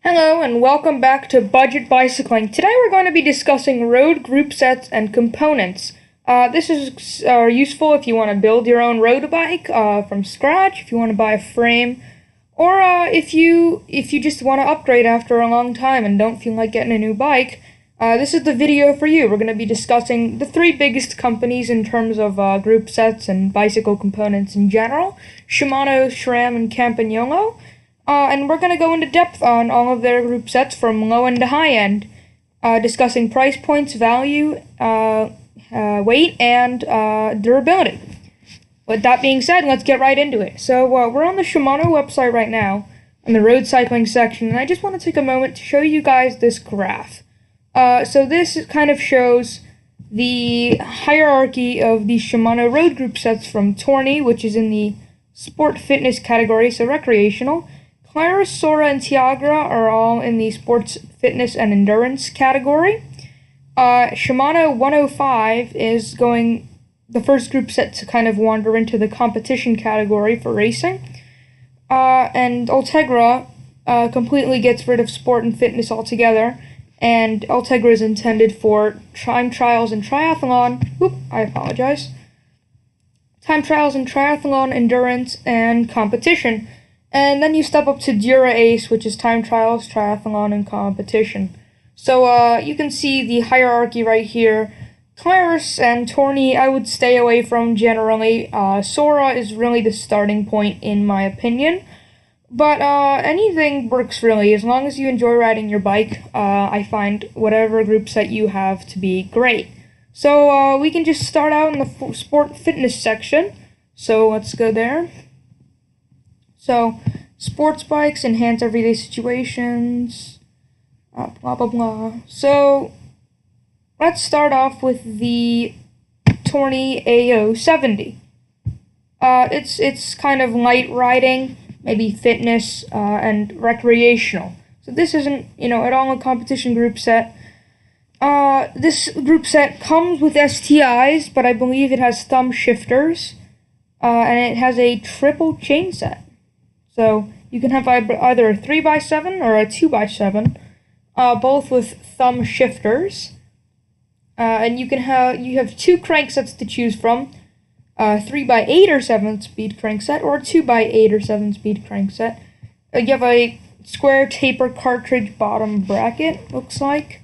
Hello and welcome back to Budget Bicycling. Today we're going to be discussing road group sets and components. This is useful if you want to build your own road bike from scratch, if you want to buy a frame, or if you just want to upgrade after a long time and don't feel like getting a new bike. This is the video for you. We're going to be discussing the three biggest companies in terms of group sets and bicycle components in general: Shimano, SRAM, and Campagnolo. And we're going to go into depth on all of their group sets from low end to high end, discussing price points, value, weight, and durability. With that being said, let's get right into it. So we're on the Shimano website right now, in the road cycling section, and I just want to take a moment to show you guys this graph. So this kind of shows the hierarchy of the Shimano road group sets from Tourney, which is in the sport fitness category, so recreational. Claris, Sora, and Tiagra are all in the sports, fitness, and endurance category. Shimano 105 is going the first group set to kind of wander into the competition category for racing. And Ultegra completely gets rid of sport and fitness altogether, and Ultegra is intended for time trials and triathlon. Time trials and triathlon, endurance, and competition. And then you step up to Dura-Ace, which is time trials, triathlon, and competition. So you can see the hierarchy right here. Claris and Tourney I would stay away from generally. Sora is really the starting point in my opinion. But anything works really, as long as you enjoy riding your bike. I find whatever group set you have to be great. So we can just start out in the sport fitness section. So let's go there. So, sports bikes enhance everyday situations, blah, blah, blah. So, let's start off with the Tourney AO70. It's kind of light riding, maybe fitness, and recreational. So this isn't, at all a competition group set. This group set comes with STIs, but I believe it has thumb shifters, and it has a triple chain set. So you can have either a 3x7 or a 2x7, both with thumb shifters. And you have two cranksets to choose from, 3x8 or 7-speed crankset, or 2x8 or 7-speed crankset. You have a square taper cartridge bottom bracket, looks like,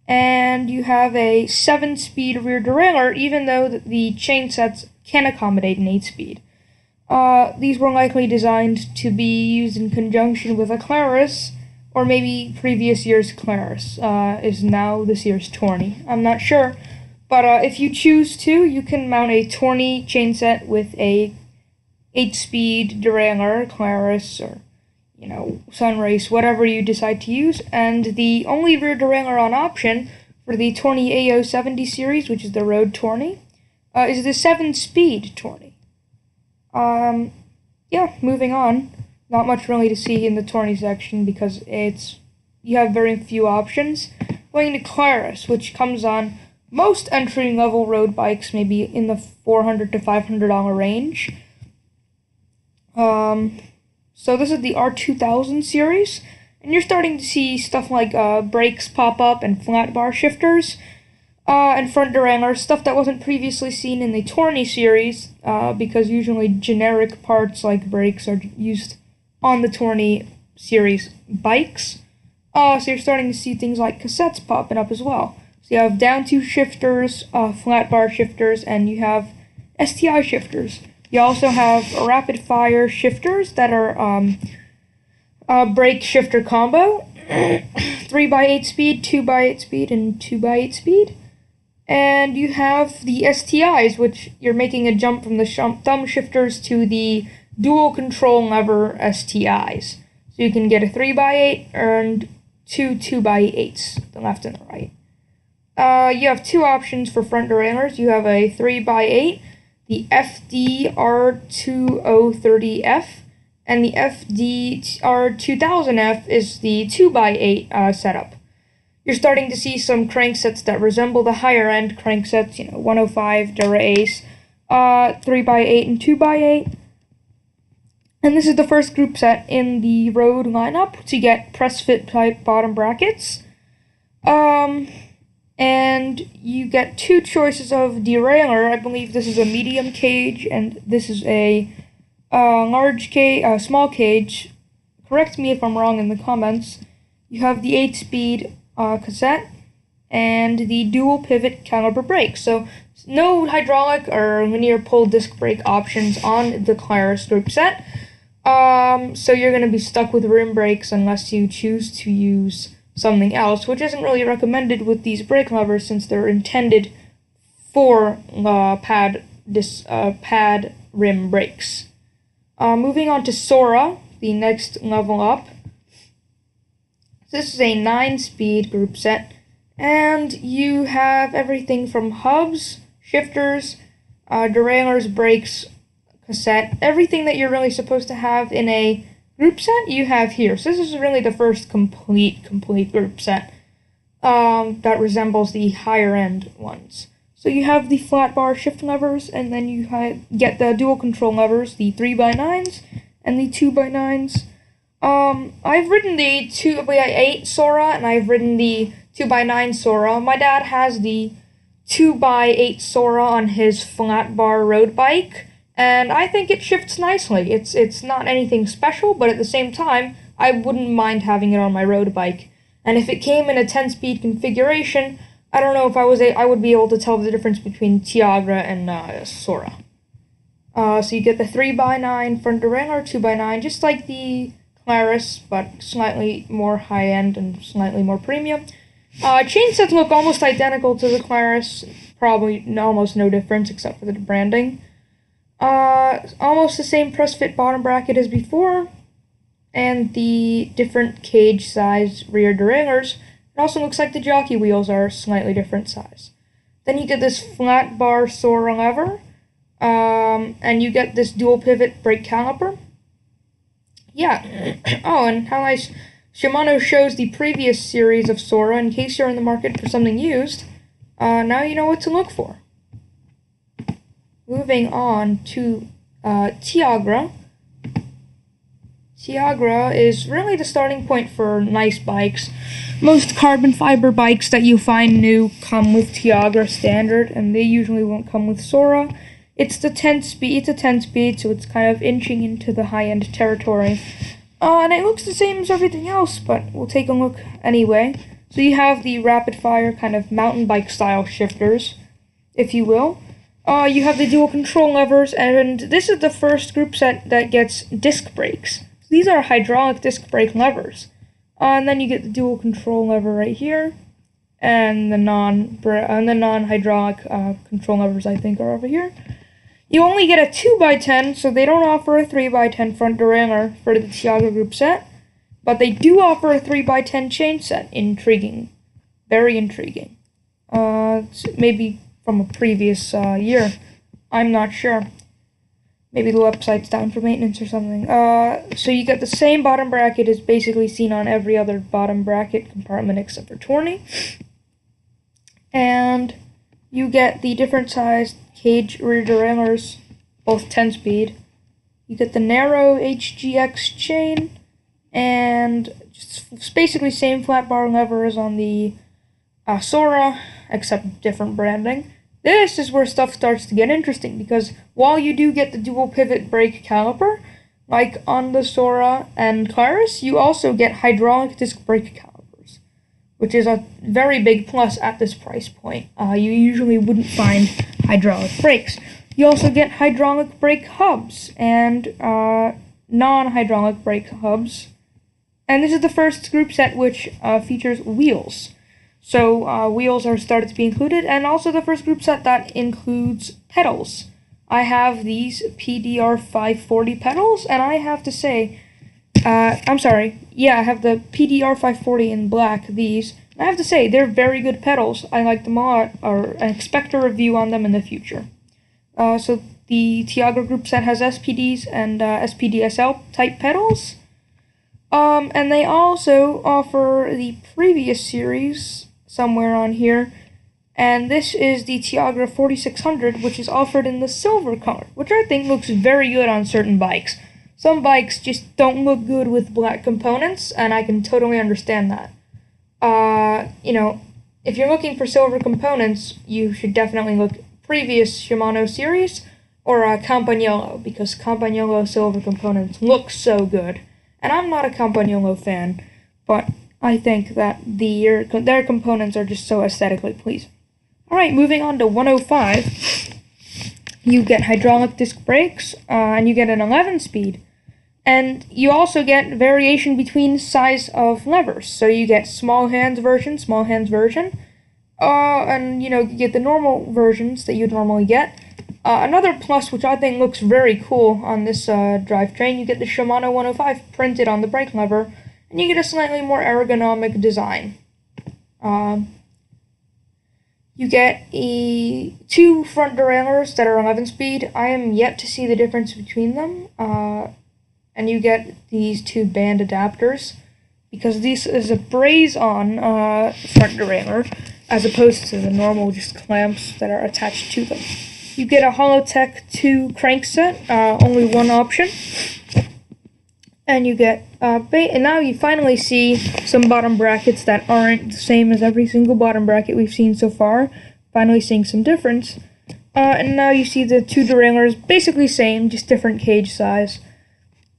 and you have a 7-speed rear derailleur, even though the chain sets can accommodate an 8-speed. These were likely designed to be used in conjunction with a Claris, or maybe previous year's Claris is now this year's Tourney. I'm not sure, but if you choose to, you can mount a Tourney chainset with a 8-speed derailleur, Claris, or Sunrace, whatever you decide to use. And the only rear derailleur on option for the Tourney AO70 series, which is the Road Tourney, is the 7-speed Tourney. Moving on. Not much really to see in the Tourney section because you have very few options. Going to Claris, which comes on most entry-level road bikes, maybe in the $400 to $500 range. So this is the R2000 series, and you're starting to see stuff like brakes pop up and flat bar shifters. And front derailleur, stuff that wasn't previously seen in the Tourney series, because usually generic parts like brakes are used on the Tourney series bikes. So you're starting to see things like cassettes popping up as well. So you have down two shifters, flat bar shifters, and you have STI shifters. You also have rapid fire shifters that are brake shifter combo, 3x8 speed, 2x8 speed, and 2x8 speed. And you have the STIs, which you're making a jump from the thumb shifters to the dual control lever STIs. So you can get a 3x8 and two 2x8s, the left and the right. You have two options for front derailleurs. You have a 3x8, the FDR2030F, and the FDR2000F is the 2x8 setup. You're starting to see some cranksets that resemble the higher-end cranksets, 105, Dura-Ace, 3x8 and 2x8. And this is the first group set in the road lineup to get press fit type bottom brackets. And you get two choices of derailleur. I believe this is a medium cage and this is a small cage. Correct me if I'm wrong in the comments. You have the 8-speed cassette and the dual pivot caliper brake. So no hydraulic or linear pull disc brake options on the Claris group set. So you're going to be stuck with rim brakes unless you choose to use something else, which isn't really recommended with these brake levers since they're intended for pad rim brakes. Moving on to Sora, the next level up. This is a 9-speed group set, and you have everything from hubs, shifters, derailleurs, brakes, cassette, everything that you're really supposed to have in a group set you have here. So this is really the first complete group set that resembles the higher end ones. So you have the flat bar shift levers, and then you get the dual control levers, the 3x9s and the 2x9s. I've ridden the 2x8 Sora, and I've ridden the 2x9 Sora. My dad has the 2x8 Sora on his flat bar road bike, and I think it shifts nicely. It's not anything special, but at the same time, I wouldn't mind having it on my road bike. And if it came in a 10-speed configuration, I don't know if I would be able to tell the difference between Tiagra and Sora. So you get the 3x9 front derailleur, 2x9, just like the Claris, but slightly more high-end and slightly more premium. Chain sets look almost identical to the Claris, probably almost no difference except for the branding. Almost the same press fit bottom bracket as before, and the different cage size rear derailleurs. It also looks like the jockey wheels are slightly different size. Then you get this flat bar Sora lever, and you get this dual pivot brake caliper. Yeah. Oh, and how nice. Shimano shows the previous series of Sora in case you're in the market for something used. Now you know what to look for. Moving on to Tiagra. Tiagra is really the starting point for nice bikes. Most carbon fiber bikes that you find new come with Tiagra standard, and they usually won't come with Sora. It's the 10-speed. It's a 10-speed, so it's kind of inching into the high-end territory. And it looks the same as everything else, but we'll take a look anyway. So you have the rapid-fire kind of mountain bike-style shifters, if you will. You have the dual control levers, and this is the first group set that gets disc brakes. These are hydraulic disc brake levers. And then you get the dual control lever right here, and the non-hydraulic control levers, I think, are over here. You only get a 2x10, so they don't offer a 3x10 front derailleur for the Tiagra group set, but they do offer a 3x10 chain set. Intriguing. Very intriguing. Maybe from a previous year. I'm not sure. Maybe the website's down for maintenance or something. So you get the same bottom bracket as basically seen on every other bottom bracket compartment except for Tourney. And you get the different sized cage rear derailleurs, both 10-speed. You get the narrow HGX chain, and just basically same flat bar lever as on the Sora, except different branding. This is where stuff starts to get interesting, because while you do get the dual pivot brake caliper, like on the Sora and Claris, you also get hydraulic disc brake calipers, which is a very big plus at this price point. You usually wouldn't find hydraulic brakes. You also get hydraulic brake hubs and non-hydraulic brake hubs. And this is the first group set which features wheels. So wheels are started to be included, and also the first group set that includes pedals. I have these PDR 540 pedals, and I have to say, I have the PDR 540 in black, these. I have to say, they're very good pedals. I like them a lot, or I expect a review on them in the future. So the Tiagra group set has SPDs and SPDSL type pedals. And they also offer the previous series somewhere on here, and this is the Tiagra 4600, which is offered in the silver color, which I think looks very good on certain bikes. some bikes just don't look good with black components, and I can totally understand that. You know, if you're looking for silver components, you should definitely look previous Shimano series or Campagnolo, because Campagnolo silver components look so good. And I'm not a Campagnolo fan, but I think that their components are just so aesthetically pleasing. Alright, moving on to 105. You get hydraulic disc brakes, and you get an 11-speed. And you also get variation between size of levers. So you get small hands version, and you get the normal versions that you'd normally get. Another plus, which I think looks very cool on this drivetrain, you get the Shimano 105 printed on the brake lever, and you get a slightly more ergonomic design. You get two front derailleurs that are 11-speed. I am yet to see the difference between them. And you get these two band adapters, because this is a braze-on front derailleur, as opposed to the normal just clamps that are attached to them. You get a Holotech 2 crankset, only one option. And you get, and now you finally see some bottom brackets that aren't the same as every single bottom bracket we've seen so far. Finally seeing some difference. And now you see the two derailleurs, basically same, just different cage size.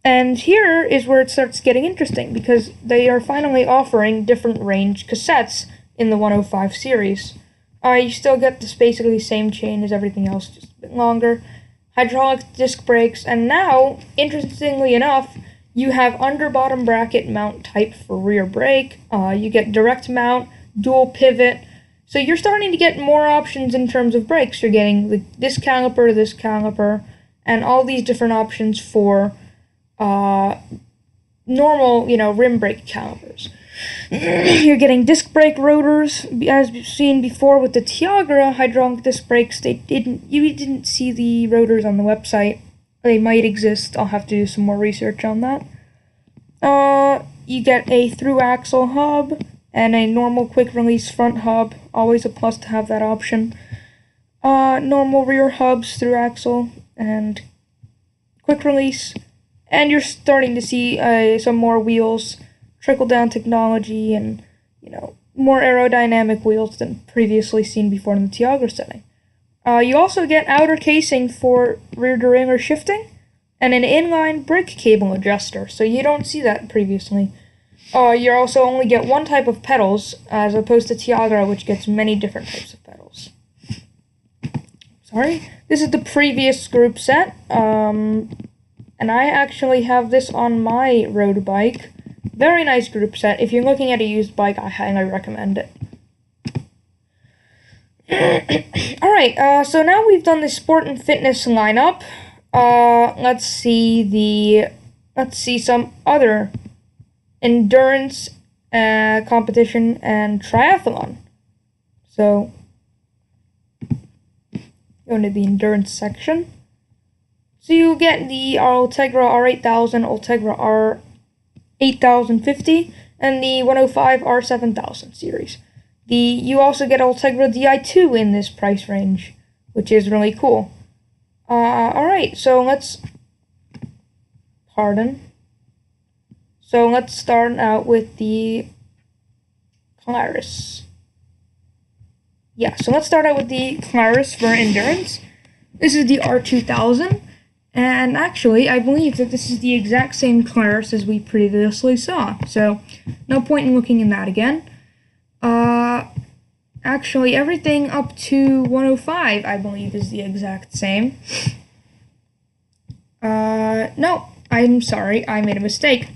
And here is where it starts getting interesting, because they are finally offering different range cassettes in the 105 series. You still get this basically same chain as everything else, just a bit longer. Hydraulic disc brakes, and now, interestingly enough, you have under-bottom bracket mount type for rear brake. You get direct mount, dual pivot. So you're starting to get more options in terms of brakes. You're getting this caliper, and all these different options for normal, rim brake calipers. You're getting disc brake rotors, as we've seen before with the Tiagra hydraulic disc brakes. You didn't see the rotors on the website. They might exist. I'll have to do some more research on that. You get a through axle hub and a normal quick release front hub. Always a plus to have that option. Normal rear hubs, through axle, and quick release. And you're starting to see some more wheels, trickle-down technology, and, more aerodynamic wheels than previously seen before in the Tiagra setting. You also get outer casing for rear derailleur shifting, and an inline brake cable adjuster, so you don't see that previously. You also only get one type of pedals, as opposed to Tiagra, which gets many different types of pedals. Sorry. This is the previous group set, and I actually have this on my road bike. Very nice group set. If you're looking at a used bike, I highly recommend it. Alright, so now we've done the sport and fitness lineup. Let's see some other endurance, competition, and triathlon. So, go to the endurance section. So you get the Ultegra R8000, Ultegra R8050, and the 105 R7000 series. You also get Ultegra Di2 in this price range, which is really cool. Alright, so let's start out with the Claris. Yeah, so let's start out with the Claris for endurance. This is the R2000. And actually, I believe that this is the exact same Claris as we previously saw, so no point in looking in that again. Actually, everything up to 105, I believe, is the exact same. No, I'm sorry, I made a mistake.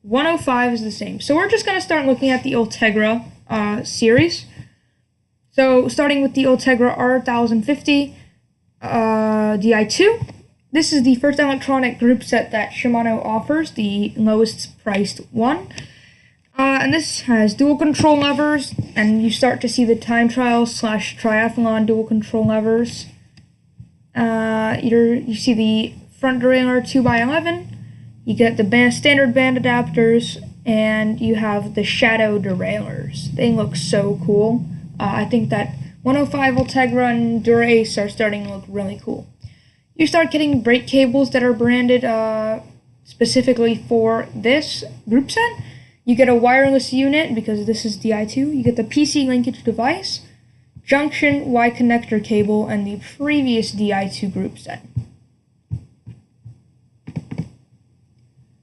105 is the same. So we're just going to start looking at the Ultegra series. So, starting with the Ultegra R1050 Di2. This is the first electronic group set that Shimano offers, the lowest priced one. And this has dual control levers, and you start to see the time trial / triathlon dual control levers. You see the front derailleur 2x11, you get the standard band adapters, and you have the shadow derailleurs. They look so cool. I think that 105 Ultegra and Dura-Ace are starting to look really cool. You start getting brake cables that are branded specifically for this group set. You get a wireless unit because this is Di2. You get the PC linkage device, junction Y connector cable, and the previous Di2 group set.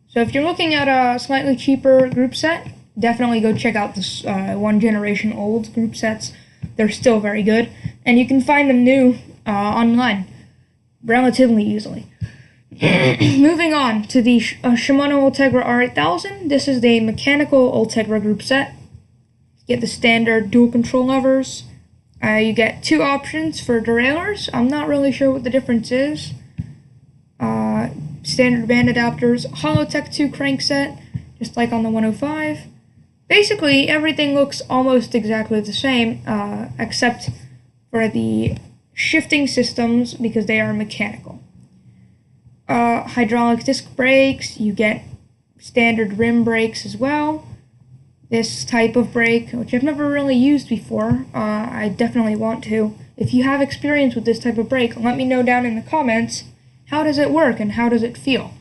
So if you're looking at a slightly cheaper group set, definitely go check out this 1 generation old group sets. They're still very good, and you can find them new online relatively easily. Moving on to the Shimano Ultegra R8000. This is the mechanical Ultegra group set. You get the standard dual control levers. You get 2 options for derailleurs. I'm not really sure what the difference is. Standard band adapters, Holotech 2 crankset, just like on the 105. Basically, everything looks almost exactly the same, except for the shifting systems, because they are mechanical. Hydraulic disc brakes, you get standard rim brakes as well. This type of brake, which I've never really used before, I definitely want to. If you have experience with this type of brake, let me know down in the comments. How does it work and how does it feel?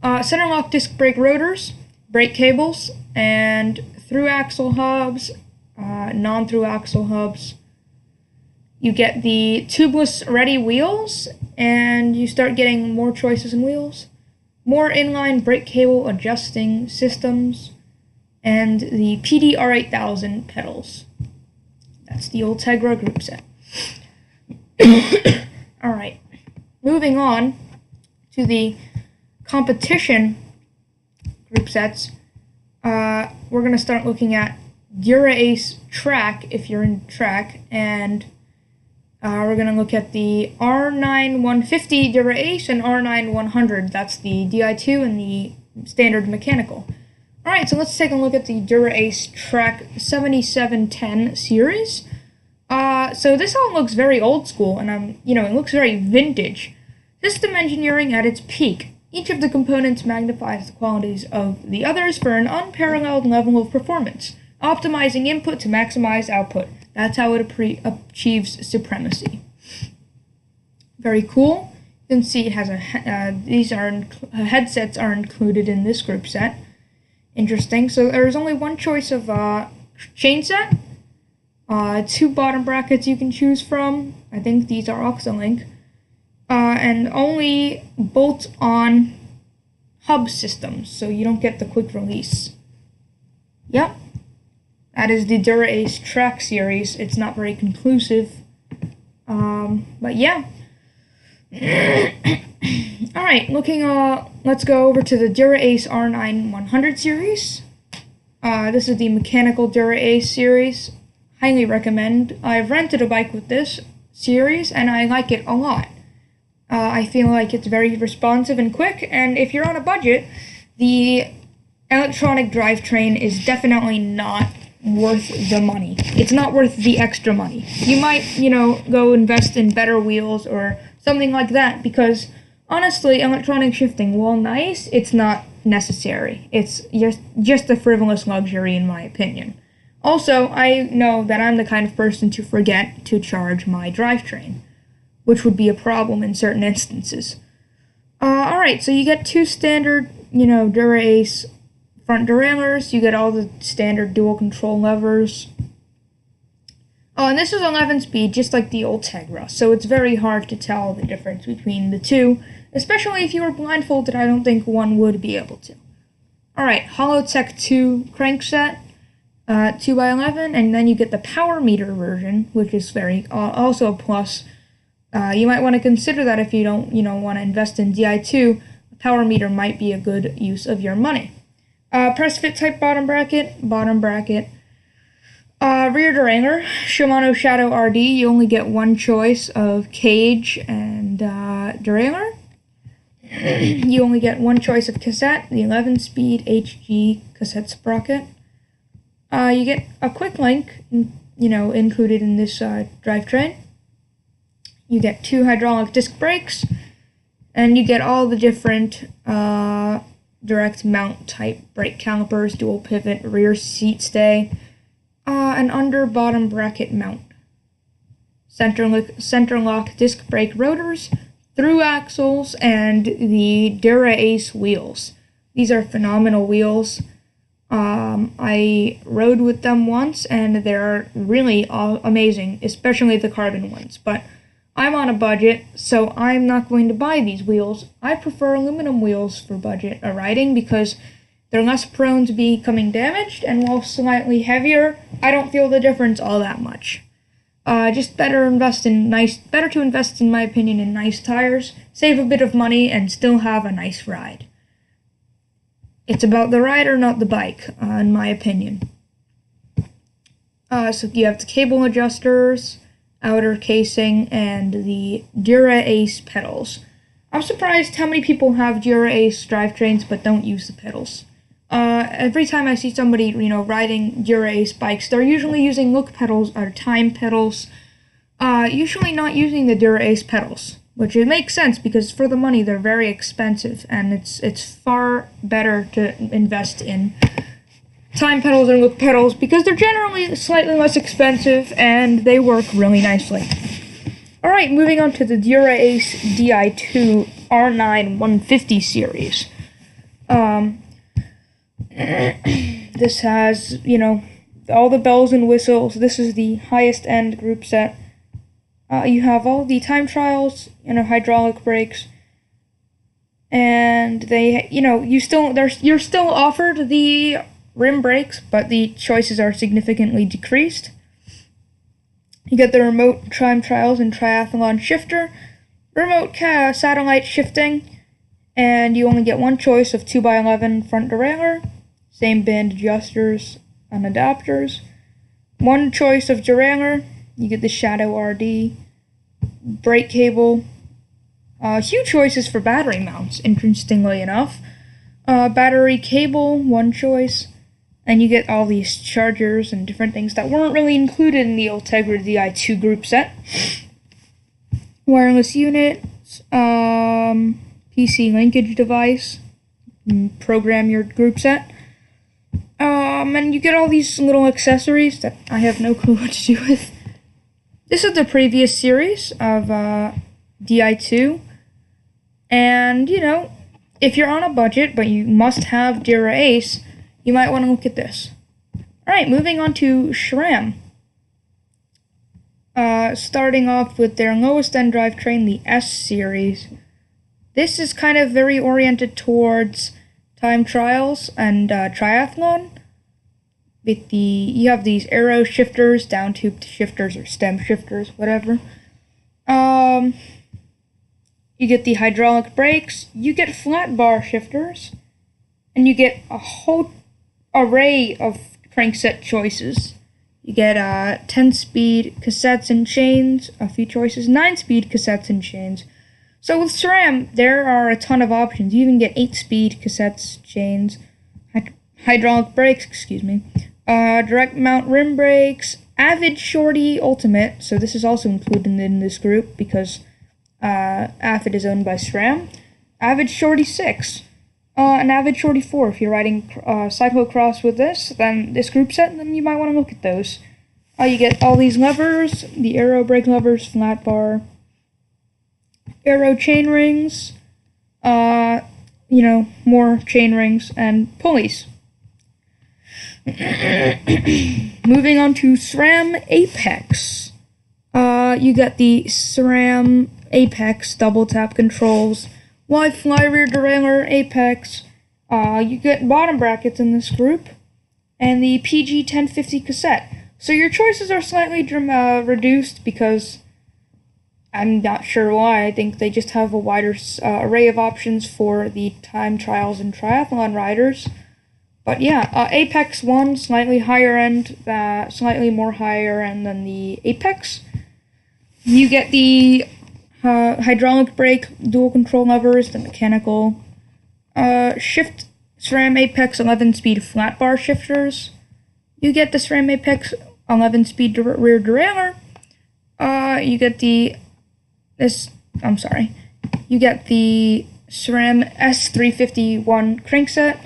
Center lock disc brake rotors, brake cables, and through axle hubs, non-through axle hubs. You get the tubeless ready wheels, and you start getting more choices in wheels, more inline brake cable adjusting systems, and the PD R8000 pedals. That's the Ultegra group set. Alright, moving on to the competition group sets. We're going to start looking at Dura-Ace track, if you're in track, and we're going to look at the R9 150 Dura-Ace and R9 100. That's the Di2 and the standard mechanical. Alright, so let's take a look at the Dura-Ace track 7710 series. So this all looks very old school, and it looks very vintage. System engineering at its peak. Each of the components magnifies the qualities of the others for an unparalleled level of performance, optimizing input to maximize output. That's how it achieves supremacy. Very cool. You can see it has headsets are included in this group set. Interesting. So there's only one choice of chain set. 2 bottom brackets you can choose from. I think these are Oxalink. And only bolt-on hub systems, so you don't get the quick release. Yep. That is the Dura-Ace track series. It's not very conclusive. But yeah. Alright, let's go over to the Dura-Ace R9 100 series. This is the mechanical Dura-Ace series. Highly recommend. I've rented a bike with this series, and I like it a lot. I feel like it's very responsive and quick, and if you're on a budget, the electronic drivetrain is definitely not worth the money. It's not worth the extra money. You might, go invest in better wheels or something like that, because honestly, electronic shifting, while nice, it's not necessary. It's just a frivolous luxury, in my opinion. Also, I know that I'm the kind of person to forget to charge my drivetrain, which would be a problem in certain instances. Alright, so you get 2 standard, Dura-Ace front derailleurs. You get all the standard dual control levers. Oh, and this is 11-speed, just like the Ultegra, so it's very hard to tell the difference between the two, especially if you were blindfolded. I don't think one would be able to. Alright, Holotech 2 crankset, 2x11, and then you get the power meter version, which is also a plus. You might want to consider that if you don't, want to invest in Di2. A power meter might be a good use of your money. Press fit type bottom bracket. Rear derailleur, Shimano Shadow RD. You only get one choice of cage and derailleur. You only get one choice of cassette, the 11-speed HG cassette sprocket. You get a quick link, included in this drivetrain. You get 2 hydraulic disc brakes, and you get all the different direct mount type brake calipers, dual pivot, rear seat stay, an under bottom bracket mount. Center lock disc brake rotors, through axles, and the Dura-Ace wheels. These are phenomenal wheels. I rode with them once, and they're really amazing, especially the carbon ones. But I'm on a budget, so I'm not going to buy these wheels. I prefer aluminum wheels for budget riding because they're less prone to becoming damaged, and while slightly heavier, I don't feel the difference all that much. Just better to invest in my opinion in nice tires, save a bit of money, and still have a nice ride. It's about the rider, not the bike, in my opinion. So you have the cable adjusters, outer casing, and the Dura-Ace pedals. I'm surprised how many people have Dura-Ace drivetrains but don't use the pedals. Every time I see somebody, riding Dura-Ace bikes, they're usually using look pedals or time pedals, usually not using the Dura-Ace pedals. Which it makes sense because for the money they're very expensive, and it's far better to invest in time pedals or look pedals because they're generally slightly less expensive and they work really nicely. Alright, moving on to the Dura-Ace Di2 R9 150 series. This has, all the bells and whistles. This is the highest end group set. You have all the time trials, hydraulic brakes, and they, you're still offered the rim brakes, but the choices are significantly decreased. You get the remote time trials and triathlon shifter, remote satellite shifting, and you only get one choice of 2x11 front derailleur, same band adjusters and adapters, one choice of derailleur. You get the Shadow RD, brake cable, few choices for battery mounts, interestingly enough. Battery cable, one choice, and you get all these chargers and different things that weren't really included in the Ultegra Di2 group set. Wireless unit, PC linkage device, program your group set. And you get all these little accessories that I have no clue what to do with. This is the previous series of Di2, and if you're on a budget but you must have Dura-Ace, you might want to look at this. Alright, moving on to SRAM. Starting off with their lowest end drivetrain, the S series. This is kind of very oriented towards time trials and triathlon. You have these arrow shifters, down tube shifters, or stem shifters, whatever. You get the hydraulic brakes, you get flat bar shifters, and you get a whole array of crankset choices. You get 10-speed cassettes and chains, a few choices, 9-speed cassettes and chains. So with SRAM, there are a ton of options. You even get 8-speed cassettes, chains, hydraulic brakes, direct mount rim brakes, Avid Shorty Ultimate, so this is also included in this group because Avid is owned by SRAM, Avid Shorty 6, and Avid Shorty 4. If you're riding cyclocross with this group set, then you might want to look at those. You get all these levers, the aero brake levers, flat bar, aero chain rings, more chain rings, and pulleys. Moving on to SRAM Apex. You get the SRAM Apex double tap controls, wide fly rear derailleur Apex. You get bottom brackets in this group, and the PG 1050 cassette. So your choices are slightly reduced because I'm not sure why. I think they just have a wider array of options for the time trials and triathlon riders. But yeah, Apex 1, slightly higher end, slightly more higher end than the Apex. You get the hydraulic brake, dual control levers, the mechanical shift SRAM Apex 11-speed flat bar shifters. You get the SRAM Apex 11-speed rear derailleur. You get the You get the SRAM S351 crankset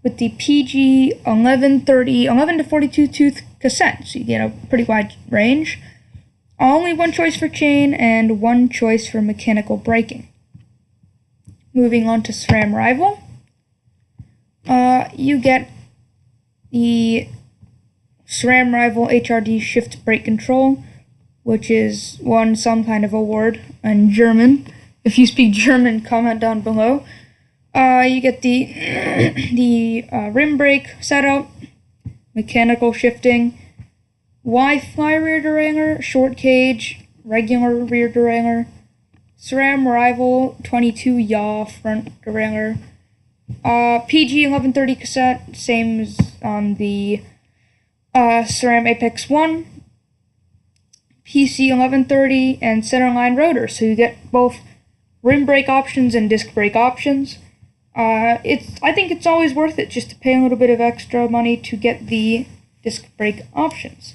with the PG 11 to 42 tooth cassette, so you get a pretty wide range. Only one choice for chain and one choice for mechanical braking. Moving on to SRAM Rival. You get the SRAM Rival HRD Shift Brake Control, which is won some kind of award in German. If you speak German, comment down below. You get the the rim brake setup, mechanical shifting, Y-fly rear derailleur, short cage, regular rear derailleur, SRAM Rival 22 yaw front derailleur, PG 1130 cassette, same as on the SRAM Apex 1, PC 1130, and centerline rotor, so you get both rim brake options and disc brake options. I think it's always worth it just to pay a little bit of extra money to get the disc brake options.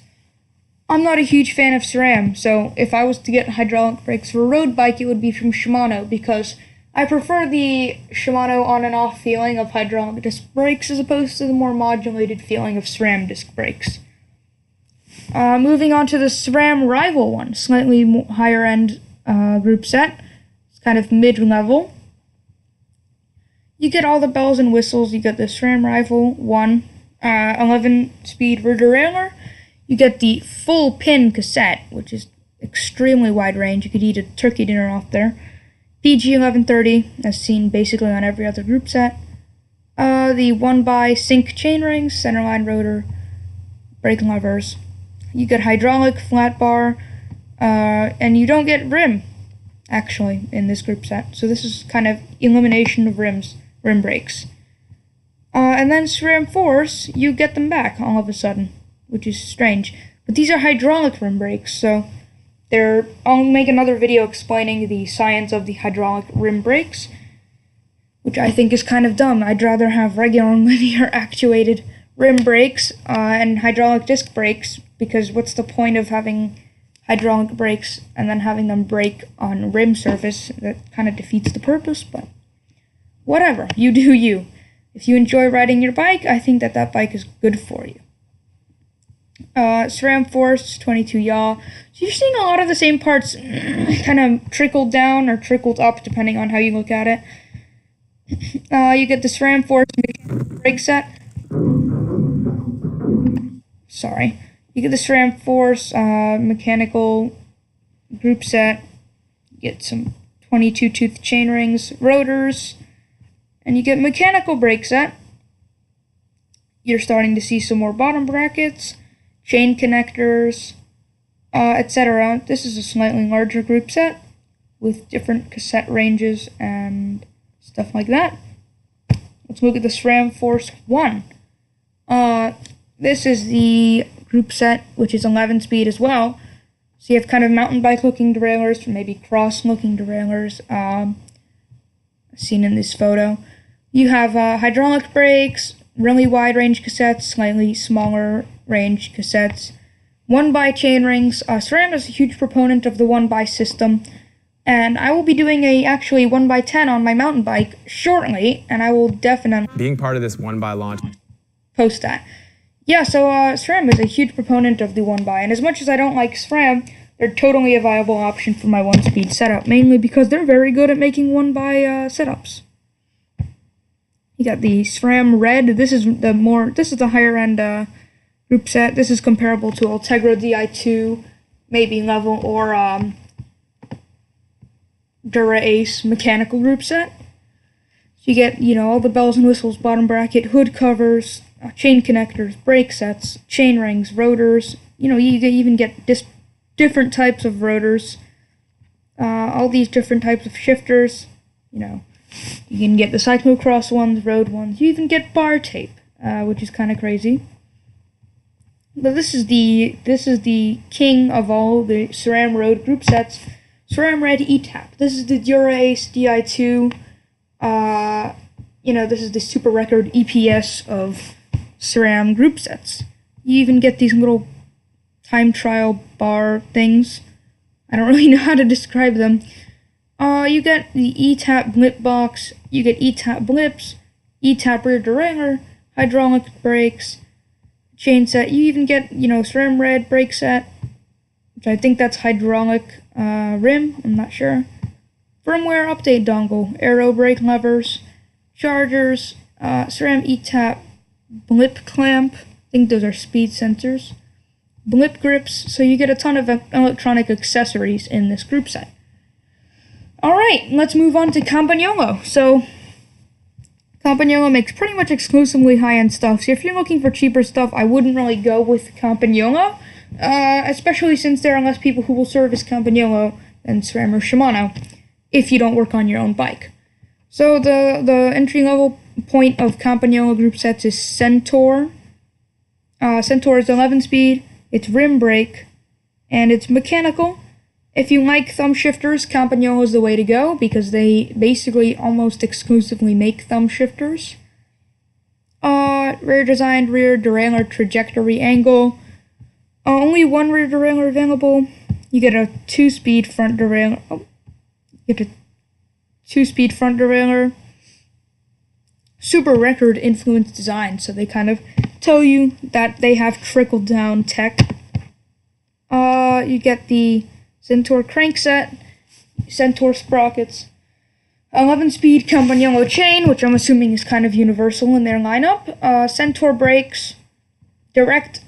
I'm not a huge fan of SRAM, so if I was to get hydraulic brakes for a road bike, it would be from Shimano, because I prefer the Shimano on and off feeling of hydraulic disc brakes as opposed to the more modulated feeling of SRAM disc brakes. Moving on to the SRAM Rival one, slightly higher end group set. It's kind of mid-level. You get all the bells and whistles. You get the SRAM Rival 1, 11-speed rear derailleur. You get the full pin cassette, which is extremely wide range. You could eat a turkey dinner off there. PG 1130, as seen basically on every other group set. The 1x sync chain rings, centerline rotor, brake levers. You get hydraulic, flat bar, and you don't get rim, actually, in this group set. So this is kind of elimination of rim brakes. And then SRAM Force, you get them back all of a sudden, which is strange. But these are hydraulic rim brakes, so I'll make another video explaining the science of the hydraulic rim brakes, which I think is kind of dumb. I'd rather have regular linear actuated rim brakes and hydraulic disc brakes, because what's the point of having hydraulic brakes and then having them brake on rim surface? That kind of defeats the purpose, but whatever, you do you. If you enjoy riding your bike, I think that bike is good for you. SRAM Force 22 yaw. So you're seeing a lot of the same parts kind of trickled down or trickled up, depending on how you look at it. You get the SRAM Force brake set. Sorry. You get the SRAM Force mechanical group set. You get some 22 tooth chain rings, rotors, and you get mechanical brake set. You're starting to see some more bottom brackets, chain connectors, etc. This is a slightly larger group set with different cassette ranges and stuff like that. Let's look at the SRAM Force 1. This is the group set, which is 11-speed as well. So you have kind of mountain bike looking derailleurs, maybe cross looking derailleurs, seen in this photo. You have hydraulic brakes, really wide range cassettes, slightly smaller range cassettes, 1x chain rings. SRAM is a huge proponent of the 1x system, and I will be doing actually 1x10 on my mountain bike shortly, and I will definitely being part of this 1x launch post that. Yeah, so SRAM is a huge proponent of the 1x, and as much as I don't like SRAM, they're totally a viable option for my 1-speed setup, mainly because they're very good at making 1x setups. You got the SRAM Red. This is the higher end group set. This is comparable to Ultegra Di2, maybe level, or Dura-Ace mechanical group set. So you get, all the bells and whistles, bottom bracket, hood covers, chain connectors, brake sets, chain rings, rotors. You even get different types of rotors, all these different types of shifters. You can get the cyclocross ones, road ones. You even get bar tape, which is kind of crazy. But this is the king of all the SRAM road group sets, SRAM Red ETAP. This is the Dura-Ace Di2. This is the super record EPS of SRAM group sets. You even get these little time trial bar things. I don't really know how to describe them. You get the ETAP blip box, you get ETAP blips, ETAP rear derailleur, hydraulic brakes, chain set. You even get, SRAM Red brake set, which I think that's hydraulic rim, I'm not sure. Firmware update dongle, aero brake levers, chargers, SRAM E-Tap blip clamp. I think those are speed sensors. Blip grips, so you get a ton of electronic accessories in this group set. Alright, let's move on to Campagnolo. So, Campagnolo makes pretty much exclusively high-end stuff, so if you're looking for cheaper stuff, I wouldn't really go with Campagnolo, especially since there are less people who will service Campagnolo than SRAM or Shimano, if you don't work on your own bike. So the entry-level point of Campagnolo group sets is Centaur. Centaur is 11-speed, it's rim brake, and it's mechanical. If you like thumb shifters, Campagnolo is the way to go, because they basically almost exclusively make thumb shifters. Rear designed rear derailleur trajectory angle. Only one rear derailleur available. You get a 2-speed front derailleur. You get a 2-speed front derailleur. Super record influence design, so they kind of tell you that they have trickled down tech. You get the Centaur crankset, Centaur sprockets, 11-speed Campagnolo chain, which I'm assuming is kind of universal in their lineup, Centaur brakes, direct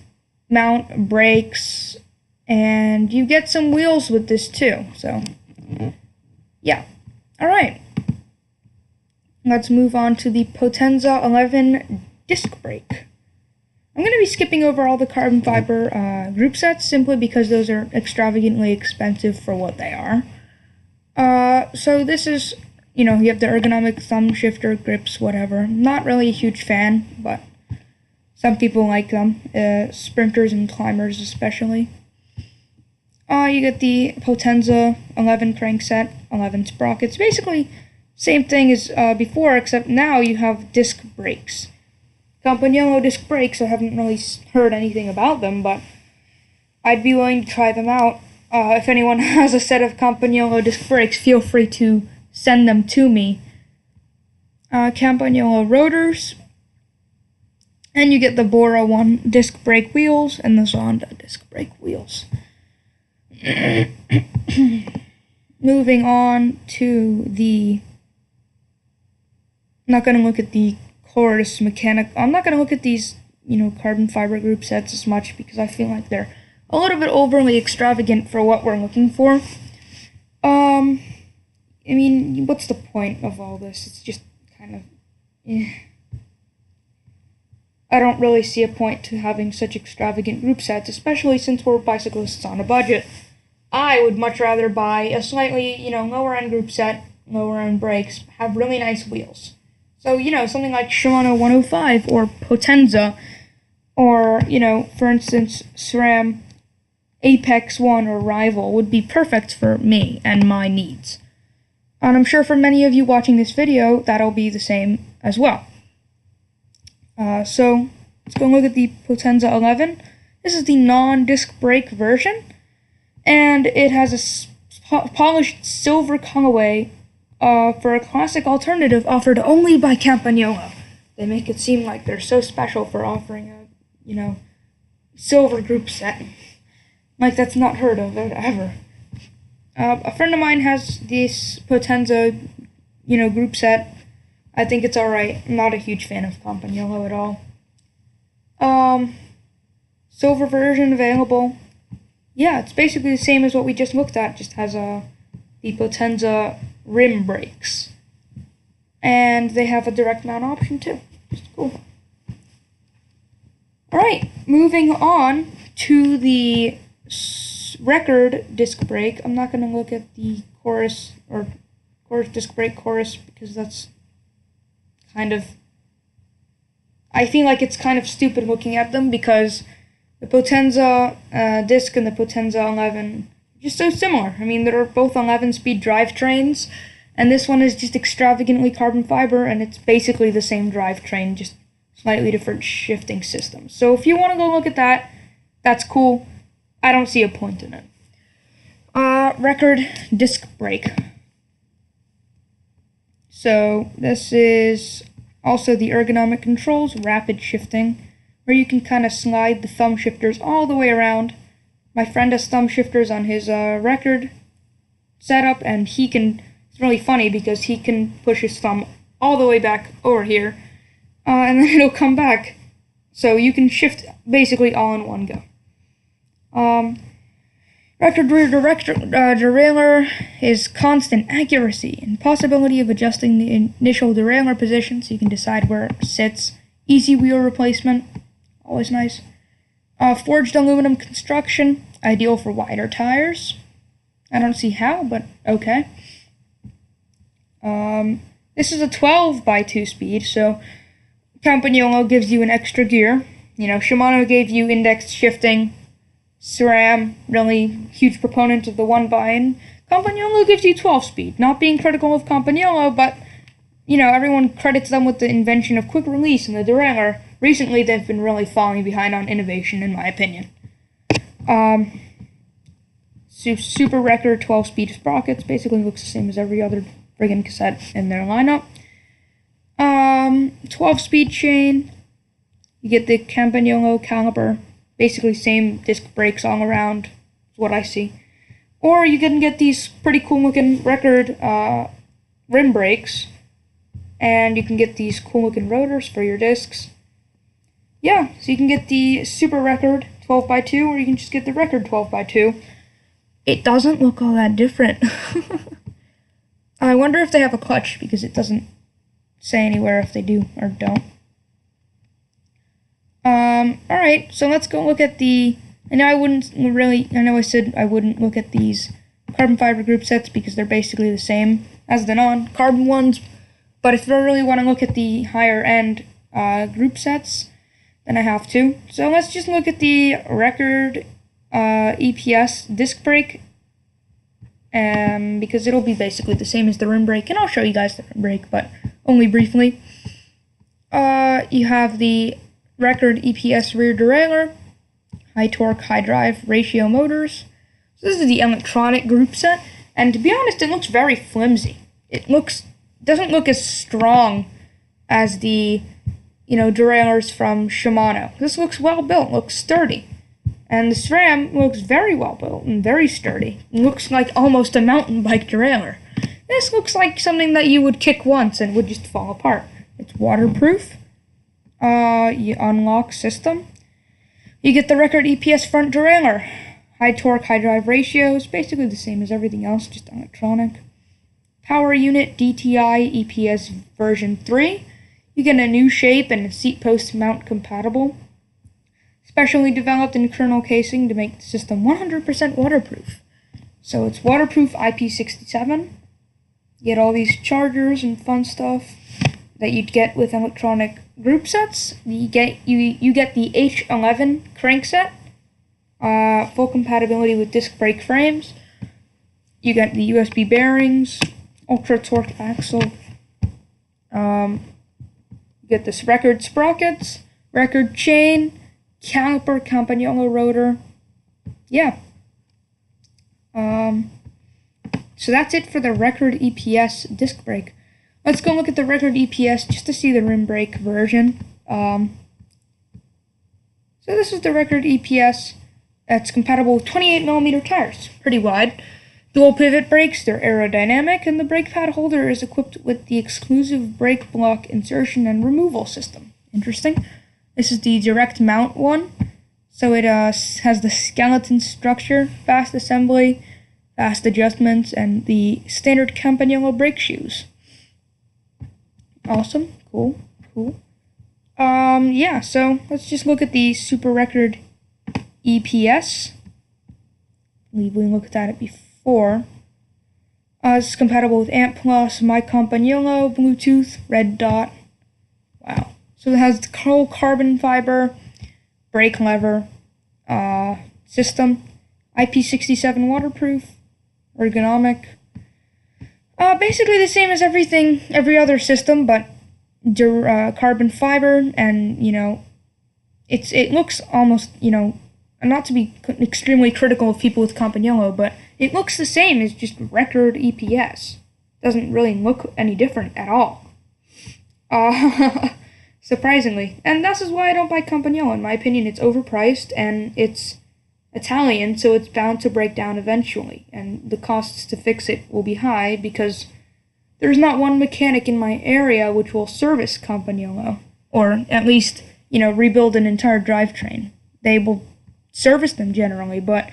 mount brakes, and you get some wheels with this too, so yeah. Alright, let's move on to the Potenza 11 disc brake. I'm going to be skipping over all the carbon fiber group sets simply because those are extravagantly expensive for what they are. So this is, you have the ergonomic thumb shifter, grips, whatever. Not really a huge fan, but some people like them, sprinters and climbers especially. You get the Potenza 11 crankset, 11 sprockets. Basically, same thing as before, except now you have disc brakes. Campagnolo disc brakes, I haven't really heard anything about them, but I'd be willing to try them out. If anyone has a set of Campagnolo disc brakes, feel free to send them to me. Campagnolo rotors, and you get the Bora 1 disc brake wheels and the Zonda disc brake wheels. Moving on to the... I'm not going to look at the Claris mechanic. I'm not going to look at these, carbon fiber group sets as much because I feel like they're a little bit overly extravagant for what we're looking for. I mean, what's the point of all this? It's just kind of, I don't really see a point to having such extravagant group sets, especially since we're bicyclists on a budget. I would much rather buy a slightly, lower end group set, lower end brakes, have really nice wheels. So, something like Shimano 105 or Potenza, or, for instance, SRAM Apex 1 or Rival would be perfect for me and my needs. And I'm sure for many of you watching this video, that'll be the same as well. So, let's go look at the Potenza 11. This is the non-disc brake version, and it has a polished silver colorway for a classic alternative offered only by Campagnolo. They make it seem like they're so special for offering a, silver group set. Like that's not heard of ever. A friend of mine has this Potenza, group set. I think it's alright. I'm not a huge fan of Campagnolo at all. Silver version available. Yeah, it's basically the same as what we just looked at. Just has the Potenza rim brakes. And they have a direct mount option too. Just cool. Alright, moving on to the Record disc brake. I'm not going to look at the Chorus disc brake Chorus because that's kind of... I feel like it's kind of stupid looking at them because the Potenza disc and the Potenza 11 are just so similar. I mean, they're both 11-speed drivetrains, and this one is just extravagantly carbon fiber, and it's basically the same drivetrain, just slightly different shifting systems. So if you want to go look at that, that's cool. I don't see a point in it. Record disc brake. So this is also the ergonomic controls, rapid shifting, where you can kind of slide the thumb shifters all the way around. My friend has thumb shifters on his Record setup, and it's really funny because he can push his thumb all the way back over here, and then it'll come back. So you can shift basically all in one go. Record rear derailleur is constant accuracy and possibility of adjusting the initial derailleur position so you can decide where it sits. Easy wheel replacement, always nice. Forged aluminum construction, ideal for wider tires. I don't see how, but okay. This is a 12 by 2 speed, so Campagnolo gives you an extra gear. You know, Shimano gave you index shifting. SRAM, really huge proponent of the 1x, and Campagnolo gives you 12 speed. Not being critical of Campagnolo, but, you know, everyone credits them with the invention of quick release and the derailleur. Recently, they've been really falling behind on innovation, in my opinion. Super Record 12 speed sprockets, basically looks the same as every other friggin' cassette in their lineup. 12 speed chain. You get the Campagnolo caliper. Basically same disc brakes all around, is what I see. Or you can get these pretty cool looking Record rim brakes, and you can get these cool looking rotors for your discs. Yeah, so you can get the Super Record 12 by 2, or you can just get the Record 12 by 2. It doesn't look all that different. I wonder if they have a clutch, because it doesn't say anywhere if they do or don't. Alright, so let's go look at the, I know I said I wouldn't look at these carbon fiber group sets because they're basically the same as the non-carbon ones, but if I really want to look at the higher end group sets, then I have to. So let's just look at the Record EPS disc brake, because it'll be basically the same as the rim brake, and I'll show you guys the rim brake, but only briefly. You have the Record EPS rear derailleur, high torque, high drive ratio motors. So this is the electronic group set, and to be honest, it looks very flimsy. It doesn't look as strong as the, you know, derailleurs from Shimano. This looks well built, looks sturdy. And the SRAM looks very well built and very sturdy. It looks like almost a mountain bike derailleur. This looks like something that you would kick once and would just fall apart. It's waterproof. You unlock system. You get the Record EPS front derailleur. High torque, high drive ratio is basically the same as everything else, just electronic. Power unit DTI EPS version 3. You get a new shape and a seat post mount compatible. Specially developed internal casing to make the system 100% waterproof. So it's waterproof IP67. You get all these chargers and fun stuff that you'd get with electronic group sets. You get the H11 crankset, full compatibility with disc brake frames. You got the USB bearings, ultra torque axle. You get this Record sprockets, Record chain, caliper, Campagnolo rotor. Yeah. So that's it for the Record EPS disc brake. Let's go look at the Record EPS just to see the rim brake version. So this is the Record EPS. That's compatible with 28mm tires. Pretty wide. Dual pivot brakes, they're aerodynamic, and the brake pad holder is equipped with the exclusive brake block insertion and removal system. Interesting. This is the direct mount one. So it has the skeleton structure, fast assembly, fast adjustments, and the standard Campagnolo brake shoes. Awesome. Cool. Yeah, so let's just look at the Super Record EPS. I believe we looked at it before. It's compatible with ANT Plus, My Campagnolo, Bluetooth, Red Dot. Wow. So it has the whole carbon fiber, brake lever, system, IP67 waterproof, ergonomic. Basically the same as every other system, but carbon fiber, and, you know, it looks almost, you know, not to be extremely critical of people with Campagnolo, but it looks the same as just Record EPS. Doesn't really look any different at all. Surprisingly. And this is why I don't buy Campagnolo. In my opinion, it's overpriced, and it's Italian, so it's bound to break down eventually, and the costs to fix it will be high because there's not one mechanic in my area which will service Campagnolo. or at least, rebuild an entire drivetrain. They will service them generally, but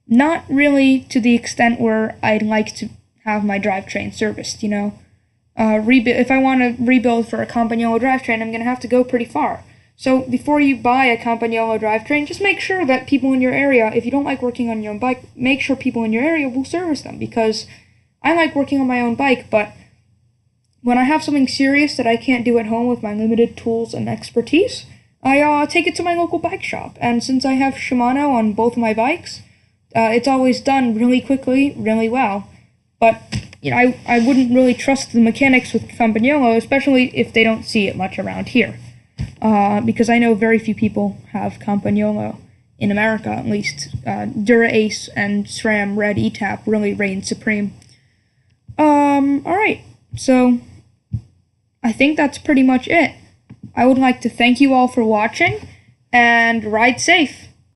not really to the extent where I'd like to have my drivetrain serviced, if I want to rebuild for a Campagnolo drivetrain, I'm going to have to go pretty far. So before you buy a Campagnolo drivetrain, just make sure that people in your area, if you don't like working on your own bike, make sure people in your area will service them, because I like working on my own bike, but when I have something serious that I can't do at home with my limited tools and expertise, I take it to my local bike shop. And since I have Shimano on both of my bikes, it's always done really quickly, really well. But I wouldn't really trust the mechanics with Campagnolo, especially if they don't see it much around here. Because I know very few people have Campagnolo, in America at least. Dura-Ace and SRAM Red ETAP really reign supreme. Alright, so I think that's pretty much it. I would like to thank you all for watching, and ride safe!